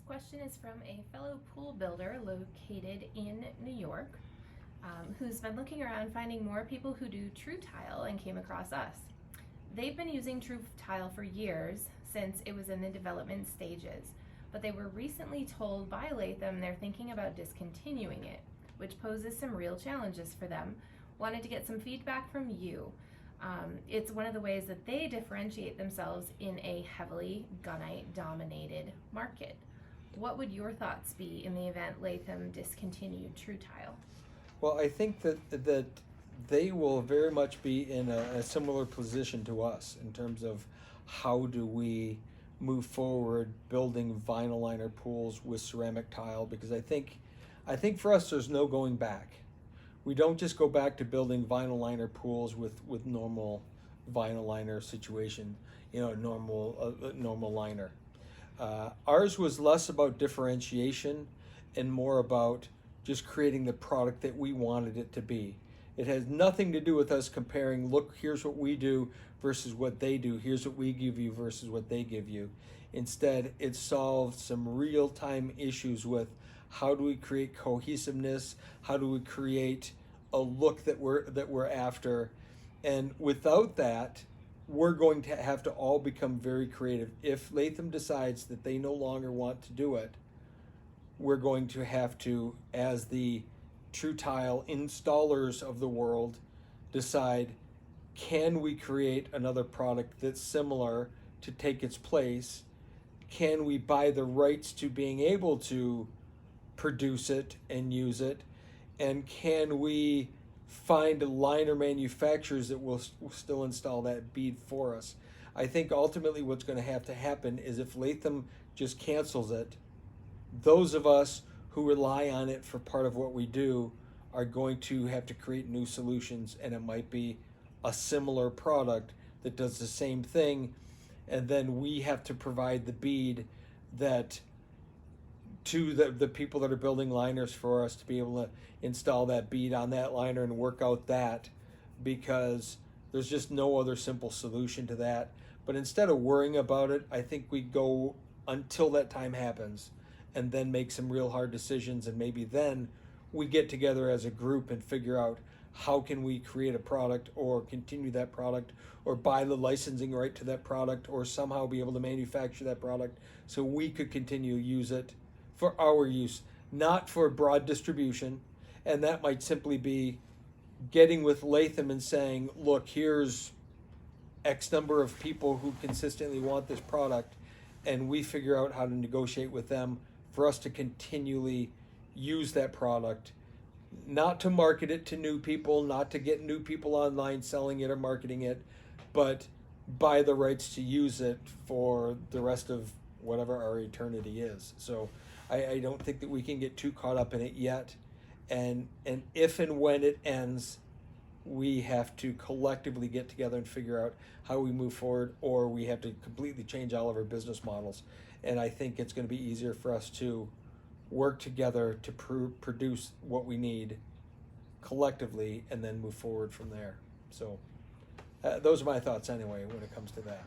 Question is from a fellow pool builder located in New York, who's been looking around finding more people who do TruTile and came across us. They've been using TruTile for years, since it was in the development stages, but they were recently told by Latham they're thinking about discontinuing it, which poses some real challenges for them. Wanted to get some feedback from you. It's one of the ways that they differentiate themselves in a heavily gunite dominated market. What would your thoughts be in the event Latham discontinued TruTile? Well, I think that they will very much be in a similar position to us in terms of how do we move forward building vinyl liner pools with ceramic tile, because I think for us there's no going back. We don't just go back to building vinyl liner pools with normal vinyl liner situation, normal liner. Ours was less about differentiation and more about just creating the product that we wanted it to be. It has nothing to do with us comparing, look, here's what we do versus what they do. Here's what we give you versus what they give you. Instead, it solved some real-time issues with how do we create cohesiveness? How do we create a look that we're after? And without that, we're going to have to all become very creative. If Latham decides that they no longer want to do it, we're going to have to, as the TruTile installers of the world, decide, can we create another product that's similar to take its place? Can we buy the rights to being able to produce it and use it? And can we find liner manufacturers that will still install that bead for us? I think ultimately what's going to have to happen is if Latham just cancels it, those of us who rely on it for part of what we do are going to have to create new solutions, and it might be a similar product that does the same thing, and then we have to provide the bead that to the people that are building liners for us to be able to install that bead on that liner and work out that, because there's just no other simple solution to that. But instead of worrying about it, I think we go until that time happens and then make some real hard decisions, and maybe then we get together as a group and figure out how can we create a product or continue that product or buy the licensing right to that product or somehow be able to manufacture that product so we could continue to use it for our use, not for broad distribution. And that might simply be getting with Latham and saying, look, here's X number of people who consistently want this product, and we figure out how to negotiate with them for us to continually use that product, not to market it to new people, not to get new people online selling it or marketing it, but buy the rights to use it for the rest of whatever our eternity is. So I don't think that we can get too caught up in it yet. And if and when it ends, we have to collectively get together and figure out how we move forward, or we have to completely change all of our business models. And I think it's going to be easier for us to work together to produce what we need collectively and then move forward from there. So those are my thoughts anyway when it comes to that.